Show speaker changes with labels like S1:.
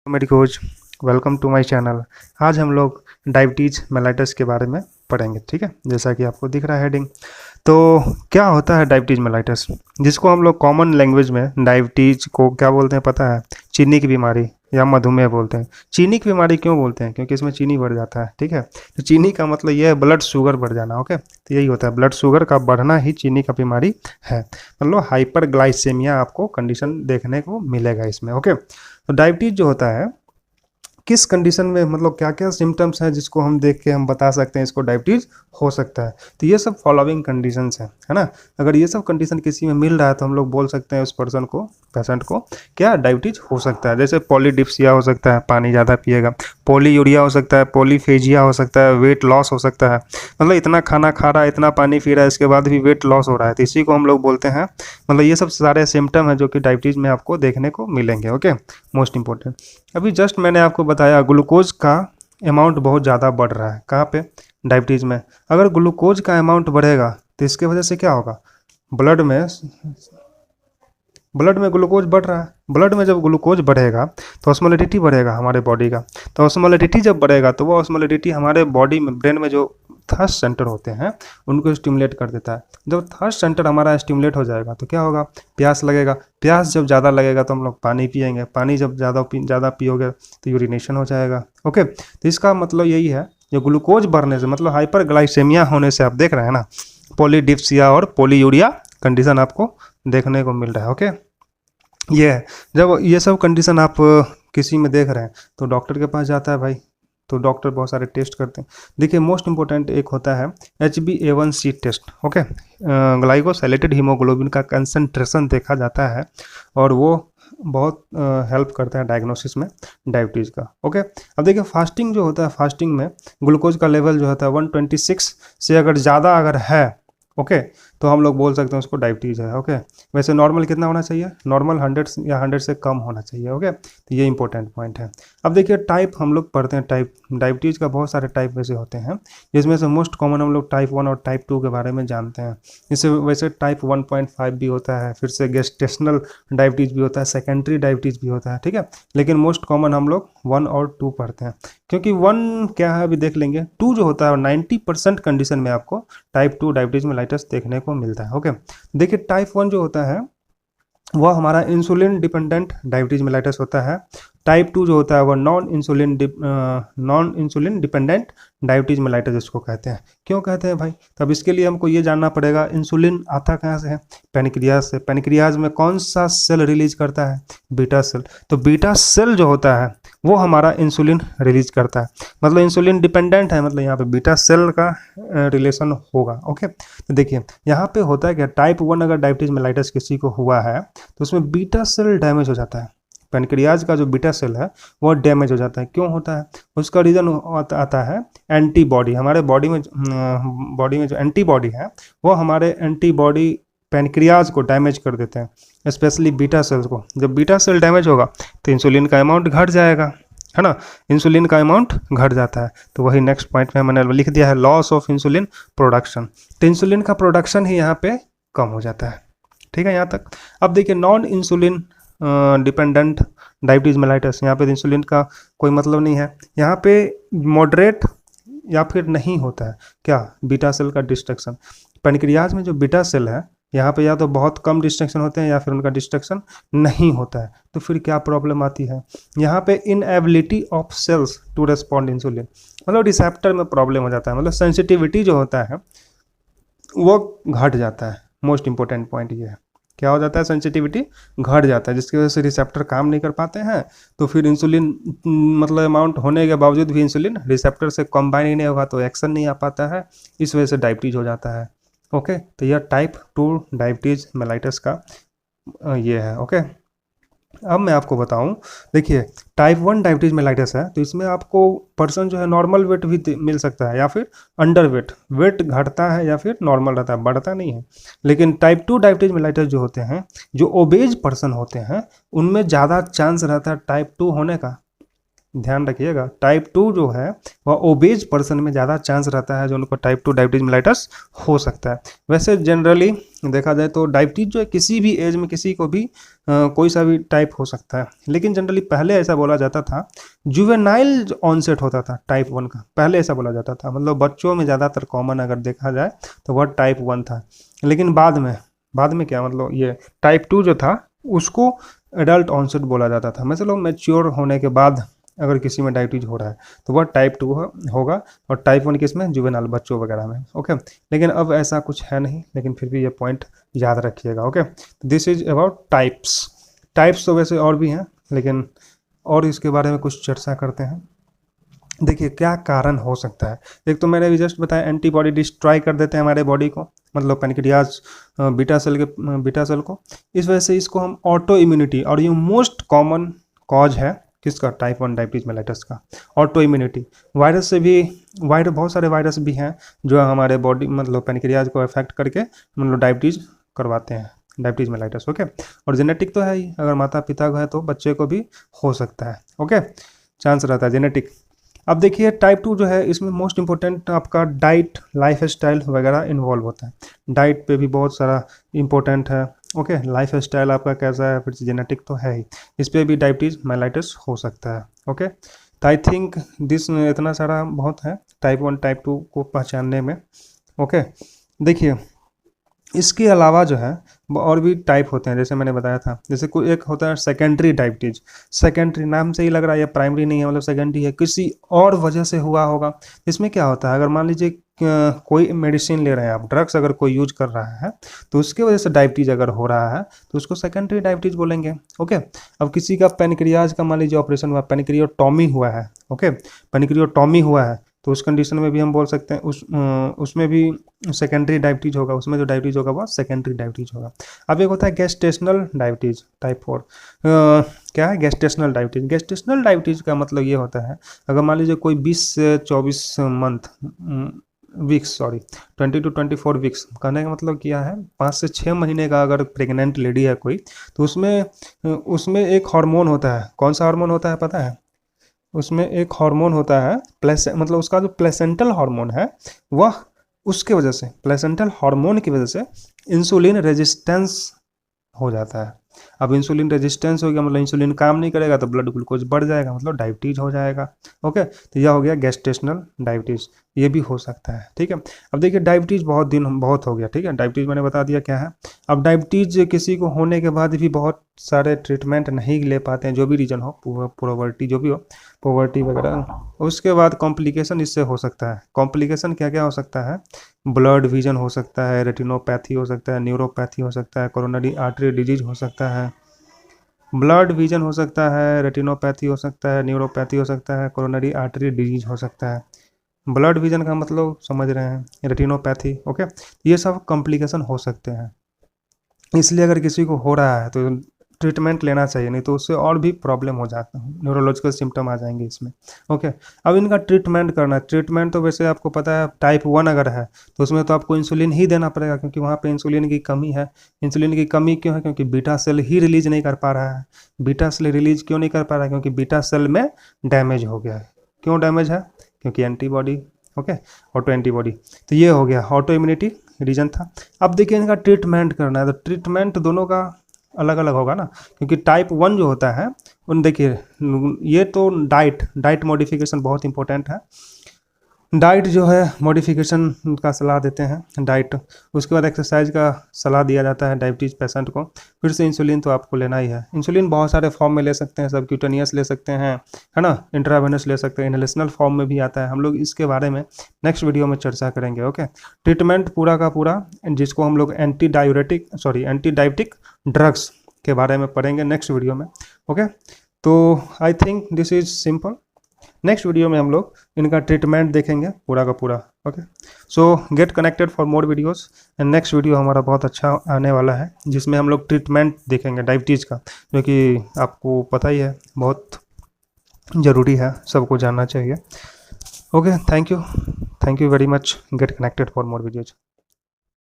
S1: मेरी coach, welcome to my channel. आज हम लोग डायबिटीज़ मेलाइटस के बारे में पढ़ेंगे। ठीक है, जैसा कि आपको दिख रहा है हेडिंग। तो क्या होता है डायबिटीज़ मेलाइटस, जिसको हम लोग कॉमन लैंग्वेज में डायबिटीज़ को क्या बोलते हैं पता है? चीनी की बीमारी या मधुमेह बोलते हैं। चीनी की बीमारी क्यों बोलते हैं? क्योंकि इसमें चीनी बढ़ जाता है। ठीक है, तो चीनी का मतलब यह है ब्लड शुगर बढ़ जाना। ओके, तो यही होता है, ब्लड शुगर का बढ़ना ही चीनी का बीमारी है। मतलब हाइपरग्लाइसेमिया आपको कंडीशन देखने को मिलेगा इसमें। ओके, तो डायबिटीज़ जो होता है किस कंडीशन में, मतलब क्या क्या सिम्टम्स हैं जिसको हम देख के हम बता सकते हैं इसको डायबिटीज़ हो सकता है। तो ये सब फॉलोइंग कंडीशंस हैं, है ना। अगर ये सब कंडीशन किसी में मिल रहा है तो हम लोग बोल सकते हैं उस पर्सन को, पेशेंट को, क्या डायबिटीज़ हो सकता है। जैसे पॉलीडिप्सिया हो सकता है, पानी ज़्यादा पिएगा। पॉलीयूरिया हो सकता है, पॉलीफेजिया हो सकता है, वेट लॉस हो सकता है। मतलब इतना खाना खा रहा है, इतना पानी पी रहा है, इसके बाद भी वेट लॉस हो रहा है, तो इसी को हम लोग बोलते हैं। मतलब ये सब सारे सिम्टम हैं जो कि डायबिटीज़ में आपको देखने को मिलेंगे। Okay, most important. अभी जस्ट मैंने आपको बताया ग्लूकोज का अमाउंट बहुत ज़्यादा बढ़ रहा है। कहाँ पे? डायबिटीज़ में। अगर ग्लूकोज का अमाउंट बढ़ेगा तो इसके वजह से क्या होगा? ब्लड में ब्लड में ग्लूकोज बढ़ रहा है। ब्लड में जब ग्लूकोज बढ़ेगा तो ऑस्मोलैरिटी बढ़ेगा हमारे बॉडी का। तो ऑस्मोलैरिटी जब बढ़ेगा तो वो ऑस्मोलैरिटी हमारे बॉडी में, ब्रेन में जो थर्स्ट सेंटर होते हैं उनको स्टिमुलेट कर देता है। जब थर्स्ट सेंटर हमारा स्टिमुलेट हो जाएगा तो क्या होगा? प्यास लगेगा। प्यास जब ज़्यादा लगेगा तो हम लोग पानी पिएंगे। पानी जब ज़्यादा पियोगे तो यूरिनेशन हो जाएगा। ओके, तो इसका मतलब यही है, जो ग्लूकोज बढ़ने से, मतलब हाइपरग्लाइसेमिया होने से, आप देख रहे हैं ना, पॉलीडिप्सिया और पॉलीयूरिया कंडीशन आपको देखने को मिल रहा है। ओके, ये है। जब ये सब कंडीशन आप किसी में देख रहे हैं तो डॉक्टर के पास जाता है भाई, तो डॉक्टर बहुत सारे टेस्ट करते हैं। देखिए, मोस्ट इंपॉर्टेंट एक होता है HbA1c test. Okay, glycosylated haemoglobin का कंसंट्रेशन देखा जाता है और वो बहुत हेल्प करता है डायग्नोसिस में डायबिटीज़ का। ओके, अब देखिए फास्टिंग जो होता है, फास्टिंग में ग्लूकोज का लेवल जो होता है 126 से अगर ज़्यादा अगर है, ओके, तो हम लोग बोल सकते हैं उसको डायबिटीज़ है। ओके, वैसे नॉर्मल कितना होना चाहिए? नॉर्मल 100 या 100 से कम होना चाहिए। ओके, तो ये इंपॉर्टेंट पॉइंट है। अब देखिए टाइप हम लोग पढ़ते हैं, टाइप डायबिटीज़ का बहुत सारे टाइप वैसे होते हैं, जिसमें से मोस्ट कॉमन हम लोग टाइप 1 और टाइप 2 के बारे में जानते हैं। जैसे वैसे टाइप 1.5 भी होता है, फिर से गेस्टेशनल डायबिटीज़ भी होता है, सेकेंडरी डायबिटीज़ भी होता है। ठीक है, लेकिन मोस्ट कॉमन हम लोग 1 और 2 पढ़ते हैं, क्योंकि 1 क्या है अभी देख लेंगे। 2 जो होता है 90% कंडीशन में आपको टाइप 2 डायबिटीज़ मेलाइटस देखने को मिलता है। ओके, देखिए टाइप 1 जो होता है वह हमारा इंसुलिन डिपेंडेंट डायबिटीज़ मेलाइटस होता है। टाइप 2 जो होता है वह non insulin dependent diabetes mellitus इसको कहते हैं। क्यों कहते हैं भाई? तब इसके लिए हमको ये जानना पड़ेगा, इंसुलिन आता कहाँ से है? पैनक्रियाज से। पैनक्रियाज में कौन सा सेल रिलीज करता है? Beta cell. तो बीटा सेल जो होता है वो हमारा इंसुलिन रिलीज करता है। मतलब इंसुलिन डिपेंडेंट है, मतलब यहाँ पे बीटा सेल का रिलेशन होगा। ओके, तो देखिए यहाँ पे होता है कि टाइप 1 अगर डायबिटीज़ मेलाइटस किसी को हुआ है तो उसमें बीटा सेल डैमेज हो जाता है। पैनक्रियाज का जो बीटा सेल है वो डैमेज हो जाता है। क्यों होता है? उसका रीज़न आता है एंटीबॉडी। हमारे बॉडी में जो एंटीबॉडी है वो हमारे एंटीबॉडी पैनक्रियाज को डैमेज कर देते हैं, स्पेशली बीटा सेल्स को। जब बीटा सेल डैमेज होगा तो इंसुलिन का अमाउंट घट जाएगा, है ना। इंसुलिन का अमाउंट घट जाता है, तो वही नेक्स्ट पॉइंट में मैंने लिख दिया है, लॉस ऑफ इंसुलिन प्रोडक्शन। तो इंसुलिन का प्रोडक्शन ही यहाँ पे कम हो जाता है। ठीक है, यहाँ तक। अब देखिए non insulin dependent diabetes mellitus, यहाँ पे इंसुलिन का कोई मतलब नहीं है। यहाँ पे मॉडरेट या फिर नहीं होता है क्या? बीटा सेल का डिस्ट्रक्शन। पैनक्रियाज में जो बीटा सेल है यहाँ पे या तो बहुत कम डिस्ट्रक्शन होते हैं या फिर उनका डिस्ट्रक्शन नहीं होता है। तो फिर क्या प्रॉब्लम आती है? यहाँ पे inability of cells to respond insulin, मतलब रिसेप्टर में प्रॉब्लम हो जाता है। मतलब सेंसिटिविटी जो होता है वो घट जाता है। मोस्ट इंपॉर्टेंट पॉइंट ये है, क्या हो जाता है? सेंसिटिविटी घट जाता है, जिसकी वजह से रिसेप्टर काम नहीं कर पाते हैं। तो फिर इंसुलिन मतलब अमाउंट होने के बावजूद भी इंसुलिन रिसेप्टर से कंबाइन ही नहीं होगा, तो एक्शन नहीं आ पाता है, इस वजह से डायबिटीज़ हो जाता है। ओके, तो यह टाइप 2 डायबिटीज़ मेलाइटस का ये है। ओके, अब मैं आपको बताऊं, देखिए टाइप 1 डायबिटीज़ मेलाइटस है तो इसमें आपको पर्सन जो है नॉर्मल वेट भी मिल सकता है या फिर अंडर वेट, वेट घटता है या फिर नॉर्मल रहता है, बढ़ता नहीं है। लेकिन टाइप 2 डायबिटीज़ मेलाइटस जो होते हैं, जो ओबेज पर्सन होते हैं, उनमें ज़्यादा चांस रहता है टाइप 2 होने का। ध्यान रखिएगा, टाइप 2 जो है वह ओबेज पर्सन में ज़्यादा चांस रहता है जो उनको टाइप 2 डायबिटीज मेलाइटस हो सकता है। वैसे जनरली देखा जाए तो डायबिटीज जो है किसी भी एज में किसी को भी कोई सा भी टाइप हो सकता है, लेकिन जनरली पहले ऐसा बोला जाता था, जुवेनाइल ऑनसेट होता था टाइप 1 का, पहले ऐसा बोला जाता था, मतलब बच्चों में ज़्यादातर कॉमन अगर देखा जाए तो वह टाइप 1 था। लेकिन बाद में क्या मतलब ये टाइप 2 जो था उसको एडल्ट ऑनसेट बोला जाता था, मतलब मैच्योर होने के बाद अगर किसी में डायबिटीज हो रहा है तो वह टाइप 2 होगा, और टाइप 1 किस में, जुवेनाइल बच्चों वगैरह में। ओके, लेकिन अब ऐसा कुछ है नहीं, लेकिन फिर भी ये पॉइंट याद रखिएगा। Okay, this is about types तो वैसे और भी हैं, लेकिन और इसके बारे में कुछ चर्चा करते हैं। देखिए क्या कारण हो सकता है। एक तो मैंने भी जस्ट बताया, एंटीबॉडी डिस्ट्रॉय कर देते हैं हमारे बॉडी को, मतलब पैनक्रियाज बीटा सेल को, इस वजह से इसको हम ऑटो इम्यूनिटी, और ये मोस्ट कॉमन कॉज है किसका, टाइप 1 डायबिटीज मेलाइटस का, ऑटो इम्यूनिटी। वायरस से भी बहुत सारे वायरस भी हैं जो हमारे बॉडी मतलब पैनक्रियाज को अफेक्ट करके मतलब डायबिटीज करवाते हैं, डायबिटीज मेलाइटस। ओके, और जेनेटिक तो है ही, अगर माता पिता को है तो बच्चे को भी हो सकता है। ओके, चांस रहता है जेनेटिक। अब देखिए टाइप 2 जो है इसमें मोस्ट इंपॉर्टेंट आपका डाइट, लाइफ स्टाइल वगैरह इन्वॉल्व होता है। डाइट पे भी बहुत सारा इंपॉर्टेंट है। ओके, लाइफ स्टाइल आपका कैसा है, फिर जेनेटिक तो है ही, इस पर भी डायबिटीज मेलाइटस हो सकता है। ओके, तो आई थिंक दिस इतना सारा बहुत है टाइप 1 टाइप 2 को पहचानने में। ओके, देखिए इसके अलावा जो है और भी टाइप होते हैं, जैसे मैंने बताया था, जैसे कोई एक होता है सेकेंडरी डायबिटीज। सेकेंडरी नाम से ही लग रहा है ये प्राइमरी नहीं है, मतलब सेकेंडरी है, किसी और वजह से हुआ होगा। इसमें क्या होता है, अगर मान लीजिए कोई मेडिसिन ले रहे हैं आप, ड्रग्स अगर कोई यूज कर रहा है तो उसके वजह से डायबिटीज अगर हो रहा है तो उसको सेकेंडरी डायबिटीज बोलेंगे। ओके, अब किसी का पेनक्रियाज का मान लीजिए ऑपरेशन हुआ, पेनक्रियोटॉमी हुआ है। ओके, पेनक्रियोटॉमी हुआ है तो उस कंडीशन में भी हम बोल सकते हैं उसमें भी सेकेंडरी डायबिटीज होगा, उसमें जो डायबिटीज होगा वो सेकेंडरी डायबिटीज होगा। अब एक होता है गेस्टेशनल डायबिटीज टाइप 4। क्या है गेस्टेशनल डायबिटीज? गेस्टेशनल डायबिटीज का मतलब ये होता है, अगर मान लीजिए कोई 20 से 24 वीक्स 20 to 24 वीक्स, कहने का मतलब क्या है, 5 से 6 महीने का अगर प्रेग्नेंट लेडी है कोई, तो उसमें एक हार्मोन होता है। कौन सा हार्मोन होता है पता है? उसमें एक हार्मोन होता है मतलब उसका जो प्लेसेंटल हार्मोन है वह, उसके वजह से, प्लेसेंटल हार्मोन की वजह से इंसुलिन रेजिस्टेंस हो जाता है। अब इंसुलिन रेजिस्टेंस हो गया मतलब इंसुलिन काम नहीं करेगा तो ब्लड ग्लूकोज बढ़ जाएगा, मतलब डायबिटीज हो जाएगा। ओके, तो यह हो गया गेस्टेशनल डायबिटीज, ये भी हो सकता है। ठीक है, अब देखिए डायबिटीज बहुत हो गया। ठीक है, डायबिटीज मैंने बता दिया क्या है। अब डायबिटीज किसी को होने के बाद भी बहुत सारे ट्रीटमेंट नहीं ले पाते हैं, जो भी रीजन हो, पॉवर्टी जो भी हो, पॉवर्टी वगैरह, उसके बाद कॉम्प्लिकेशन इससे हो सकता है। कॉम्प्लिकेशन क्या क्या हो सकता है? ब्लड विजन हो सकता है, रेटिनोपैथी हो सकता है, न्यूरोपैथी हो सकता है, कोरोनरी आर्टरी डिजीज हो सकता है, ब्लड विजन हो सकता है, रेटिनोपैथी हो सकता है, न्यूरोपैथी हो सकता है, कोरोनरी आर्टरी डिजीज हो सकता है। ब्लड विजन का मतलब समझ रहे हैं, रेटिनोपैथी। ओके, ये सब कॉम्प्लिकेशन हो सकते हैं, इसलिए अगर किसी को हो रहा है तो ट्रीटमेंट लेना चाहिए, नहीं तो उससे और भी प्रॉब्लम हो जाता है, न्यूरोलॉजिकल सिम्टम आ जाएंगे इसमें। ओके, अब इनका ट्रीटमेंट करना, ट्रीटमेंट तो वैसे आपको पता है टाइप 1 अगर है तो उसमें तो आपको इंसुलिन ही देना पड़ेगा, क्योंकि वहाँ पे इंसुलिन की कमी है। इंसुलिन की कमी क्यों है? क्योंकि बीटा सेल ही रिलीज नहीं कर पा रहा है। बीटा सेल रिलीज क्यों नहीं कर पा रहा है? क्योंकि बीटा सेल में डैमेज हो गया है। क्यों डैमेज है? क्योंकि एंटीबॉडी। ओके, ऑटो एंटीबॉडी, तो ये हो गया ऑटो इम्यूनिटी रीजन था। अब देखिए इनका ट्रीटमेंट करना है तो ट्रीटमेंट दोनों का अलग अलग होगा ना, क्योंकि टाइप 1 जो होता है उन देखिए ये तो डाइट मॉडिफिकेशन बहुत इंपॉर्टेंट है। डाइट जो है मॉडिफिकेशन का सलाह देते हैं डाइट, उसके बाद एक्सरसाइज का सलाह दिया जाता है डायबिटीज़ पेशेंट को। फिर से इंसुलिन तो आपको लेना ही है। इंसुलिन बहुत सारे फॉर्म में ले सकते हैं, सबक्यूटेनियस ले सकते हैं, है ना, इंट्रावेनस ले सकते हैं, इनहेलेशनल फॉर्म में भी आता है। हम लोग इसके बारे में नेक्स्ट वीडियो में चर्चा करेंगे। ओके, ट्रीटमेंट पूरा का पूरा जिसको हम लोग एंटी डायबिटिक ड्रग्स के बारे में पढ़ेंगे नेक्स्ट वीडियो में। ओके, तो I think this is simple. Next video में हम लोग इनका ट्रीटमेंट देखेंगे पूरा का पूरा। Okay, so get connected for more videos and next video हमारा बहुत अच्छा आने वाला है जिसमें हम लोग ट्रीटमेंट देखेंगे डायबिटीज़ का, जो कि आपको पता ही है बहुत ज़रूरी है, सबको जानना चाहिए। Okay, thank you very much. Get connected for more videos.